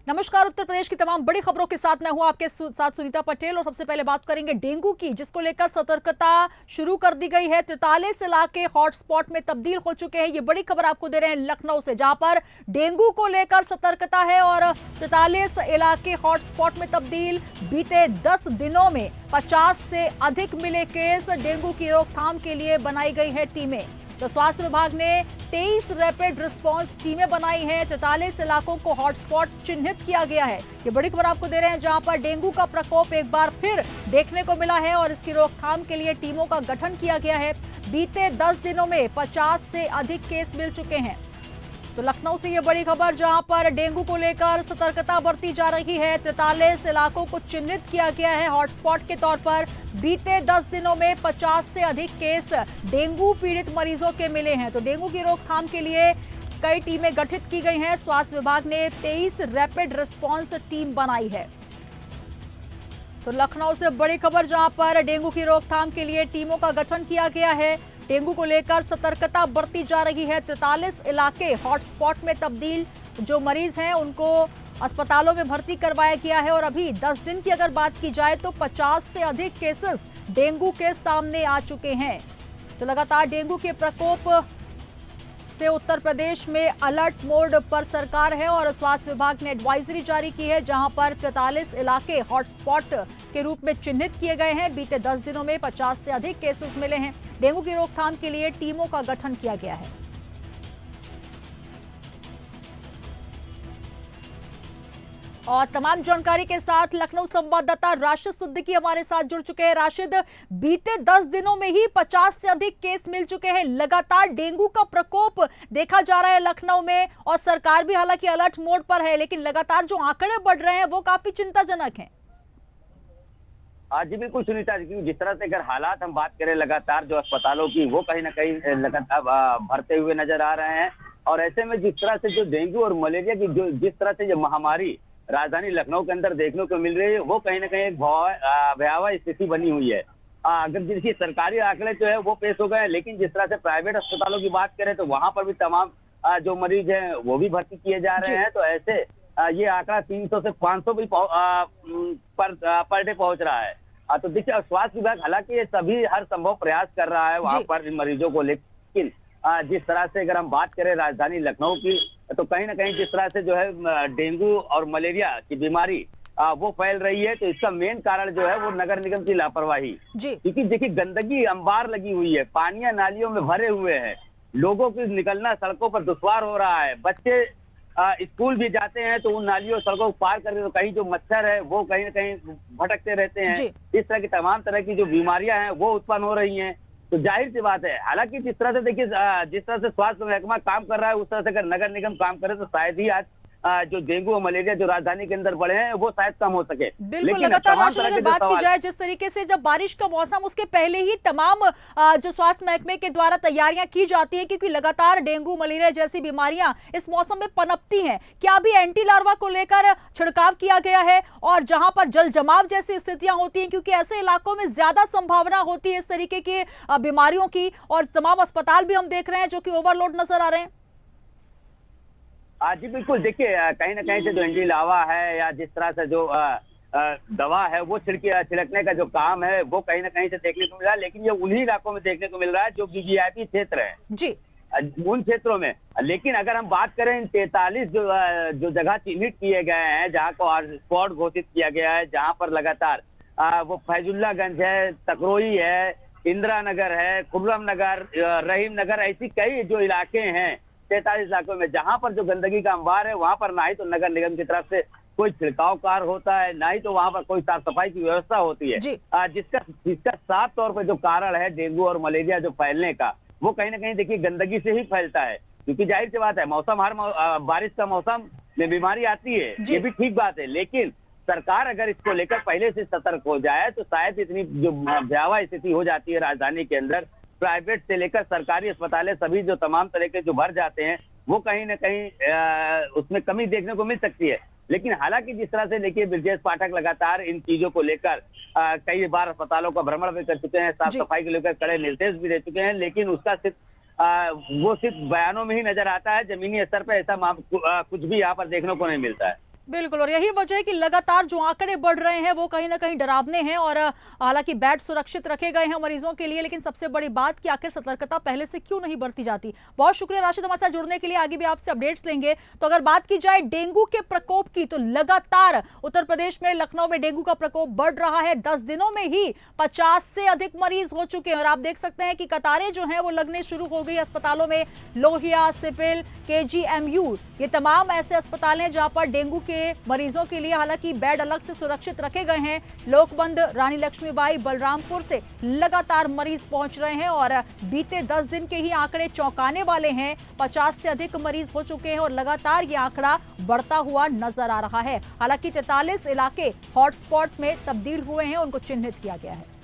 नमस्कार। उत्तर प्रदेश की तमाम बड़ी खबरों के साथ मैं हूं आपके साथ सुनीता पटेल। और सबसे पहले बात करेंगे डेंगू की, जिसको लेकर सतर्कता शुरू कर दी गई है। 43 इलाके हॉटस्पॉट में तब्दील हो चुके हैं। ये बड़ी खबर आपको दे रहे हैं लखनऊ से, जहां पर डेंगू को लेकर सतर्कता है और 43 इलाके हॉटस्पॉट में तब्दील। बीते 10 दिनों में 50 से अधिक मिले केस। डेंगू की रोकथाम के लिए बनाई गई है टीमें। तो स्वास्थ्य विभाग ने 23 रैपिड रिस्पांस टीमें बनाई हैं। 43 इलाकों को हॉटस्पॉट चिन्हित किया गया है। ये बड़ी खबर आपको दे रहे हैं, जहां पर डेंगू का प्रकोप एक बार फिर देखने को मिला है और इसकी रोकथाम के लिए टीमों का गठन किया गया है। बीते 10 दिनों में 50 से अधिक केस मिल चुके हैं। तो लखनऊ से ये बड़ी खबर, जहां पर डेंगू को लेकर सतर्कता बरती जा रही है। 43 इलाकों को चिन्हित किया गया है हॉटस्पॉट के तौर पर। बीते 10 दिनों में 50 से अधिक केस डेंगू पीड़ित मरीजों के मिले हैं। तो डेंगू की रोकथाम के लिए कई टीमें गठित की गई हैं। स्वास्थ्य विभाग ने 23 रैपिड रिस्पांस टीम बनाई है। तो लखनऊ से बड़ी खबर, जहां पर डेंगू की रोकथाम के लिए टीमों का गठन किया गया है। डेंगू को लेकर सतर्कता बरती जा रही है। 43 इलाके हॉटस्पॉट में तब्दील। जो मरीज हैं उनको अस्पतालों में भर्ती करवाया गया है। और अभी 10 दिन की अगर बात की जाए तो 50 से अधिक केसेस डेंगू के सामने आ चुके हैं। तो लगातार डेंगू के प्रकोप से उत्तर प्रदेश में अलर्ट मोड पर सरकार है और स्वास्थ्य विभाग ने एडवाइजरी जारी की है, जहां पर 43 इलाके हॉटस्पॉट के रूप में चिन्हित किए गए हैं। बीते 10 दिनों में 50 से अधिक केसेस मिले हैं। डेंगू की रोकथाम के लिए टीमों का गठन किया गया है। और तमाम जानकारी के साथ लखनऊ संवाददाता राशिद सिद्दीकी हमारे साथ जुड़ चुके हैं। राशिद, बीते 10 दिनों में ही 50 से अधिक केस मिल चुके हैं। लगातार डेंगू का प्रकोप देखा जा रहा है लखनऊ में और सरकार भी हालांकि अलर्ट मोड पर है, लेकिन लगातार जो आंकड़े बढ़ रहे हैं वो काफी चिंताजनक हैं। जी बिल्कुल सुनीता जी, जिस तरह से अगर हालात हम बात करें लगातार जो अस्पतालों की, वो कहीं ना कहीं लगातार भरते हुए नजर आ रहे हैं। और ऐसे में जिस तरह से जो डेंगू और मलेरिया की जो जिस तरह से जो महामारी राजधानी लखनऊ के अंदर देखने को मिल रही है, वो कहीं ना कहीं एक भयावह स्थिति बनी हुई है। अगर जिसकी सरकारी आंकड़े जो है वो पेश हो गए हैं, लेकिन जिस तरह से प्राइवेट अस्पतालों की बात करें तो वहां पर भी तमाम जो मरीज हैं वो भी भर्ती किए जा रहे हैं। तो ऐसे ये आंकड़ा 300 से 500 भी पर डे पहुंच रहा है। तो देखिए, स्वास्थ्य विभाग हालांकि ये सभी हर संभव प्रयास कर रहा है वहां पर इन मरीजों को, लेकिन जिस तरह से अगर हम बात करें राजधानी लखनऊ की, तो कहीं ना कहीं जिस तरह से जो है डेंगू और मलेरिया की बीमारी वो फैल रही है, तो इसका मेन कारण जो है वो नगर निगम की लापरवाही। क्योंकि देखिए, गंदगी अंबार लगी हुई है, पानियां नालियों में भरे हुए हैं, लोगों की निकलना सड़कों पर दुश्वार हो रहा है। बच्चे स्कूल भी जाते हैं तो उन नालियों सड़कों को पार करके तो कहीं जो मच्छर है वो कहीं ना कहीं भटकते रहते हैं। इस तरह की तमाम तरह की जो बीमारियां हैं वो उत्पन्न हो रही हैं। तो जाहिर सी बात है, हालांकि जिस तरह से देखिए जिस तरह से स्वास्थ्य महकमा काम कर रहा है, उस तरह से अगर नगर निगम काम करे तो शायद ही आज जो डेंगू और मलेरिया जो राजधानी के अंदर बढ़े हैं वो शायद कम हो सके। बिल्कुल, लगातार अगर बात की जाए जिस तरीके से जब बारिश का मौसम, उसके पहले ही तमाम जो स्वास्थ्य महकमे के द्वारा तैयारियां की जाती है, क्योंकि लगातार डेंगू मलेरिया जैसी बीमारियां इस मौसम में पनपती हैं। क्या अभी एंटी लार्वा को लेकर छिड़काव किया गया है? और जहां पर जल जमाव जैसी स्थितियां होती हैं, क्योंकि ऐसे इलाकों में ज्यादा संभावना होती है इस तरीके की बीमारियों की, और तमाम अस्पताल भी हम देख रहे हैं जो कि ओवरलोड नजर आ रहे हैं। जी बिल्कुल, देखिए कहीं ना कहीं से जो एंटी लावा है या जिस तरह से जो दवा है वो छिड़कने का जो काम है वो कहीं ना कहीं से देखने को मिल रहा है, लेकिन ये उन्हीं इलाकों में देखने को मिल रहा है जो वीवीआईपी क्षेत्र है जी, उन क्षेत्रों में। लेकिन अगर हम बात करें इन 43 जो जगह चिन्हित किए गए हैं, जहाँ को हॉटस्पॉट घोषित किया गया है, जहाँ पर लगातार वो फैजुल्लागंज है, तकरोई है, इंदिरा नगर है, खुर्रम नगर, रहीम नगर, ऐसी कई जो इलाके हैं 43 इलाकों में जहां पर जो गंदगी का अंबार है, वहां पर ना ही तो नगर निगम की तरफ से कोई छिड़काव कार्य होता है, ना ही तो वहां पर कोई साफ सफाई की व्यवस्था होती है। जिसका साफ तौर पर जो कारण है डेंगू और मलेरिया जो फैलने का, वो कहीं ना कहीं देखिए गंदगी से ही फैलता है। क्योंकि जाहिर सी बात है, मौसम हर बारिश का मौसम में बीमारी आती है, ये भी ठीक बात है, लेकिन सरकार अगर इसको लेकर पहले से सतर्क हो जाए तो शायद इतनी जो भयावह स्थिति हो जाती है राजधानी के अंदर, प्राइवेट से लेकर सरकारी अस्पताल सभी जो तमाम तरह के जो भर जाते हैं, वो कहीं ना कहीं उसमें कमी देखने को मिल सकती है। लेकिन हालांकि जिस तरह से देखिए ब्रजेश पाठक लगातार इन चीजों को लेकर कई बार अस्पतालों का भ्रमण भी कर चुके हैं, साफ सफाई को लेकर कड़े निर्देश भी दे चुके हैं, लेकिन उसका वो सिर्फ बयानों में ही नजर आता है, जमीनी स्तर पर ऐसा कुछ भी यहाँ पर देखने को नहीं मिलता है। बिल्कुल, और यही वजह है कि लगातार जो आंकड़े बढ़ रहे हैं वो कहीं ना कहीं डरावने हैं। और हालांकि बेड सुरक्षित रखे गए हैं मरीजों के लिए, लेकिन सबसे बड़ी बात कि आखिर सतर्कता पहले से क्यों नहीं बरती जाती। बहुत शुक्रिया राशिद हमारे साथ जुड़ने के लिए, आगे भी आपसे अपडेट्स लेंगे। तो अगर बात की जाए डेंगू के प्रकोप की, तो लगातार उत्तर प्रदेश में लखनऊ में डेंगू का प्रकोप बढ़ रहा है। 10 दिनों में ही 50 से अधिक मरीज हो चुके हैं और आप देख सकते हैं कि कतारें जो हैं वो लगने शुरू हो गई अस्पतालों में। लोहिया, सिविल, केजीएमयू, ये तमाम ऐसे अस्पताल हैं जहां पर डेंगू के मरीजों के लिए हालांकि बेड अलग से सुरक्षित रखे गए हैं। लोकबंद, रानी लक्ष्मीबाई, बलरामपुर से लगातार मरीज पहुंच रहे हैं और बीते 10 दिन के ही आंकड़े चौंकाने वाले हैं। 50 से अधिक मरीज हो चुके हैं और लगातार ये आंकड़ा बढ़ता हुआ नजर आ रहा है। हालांकि 43 इलाके हॉटस्पॉट में तब्दील हुए हैं, उनको चिन्हित किया गया है।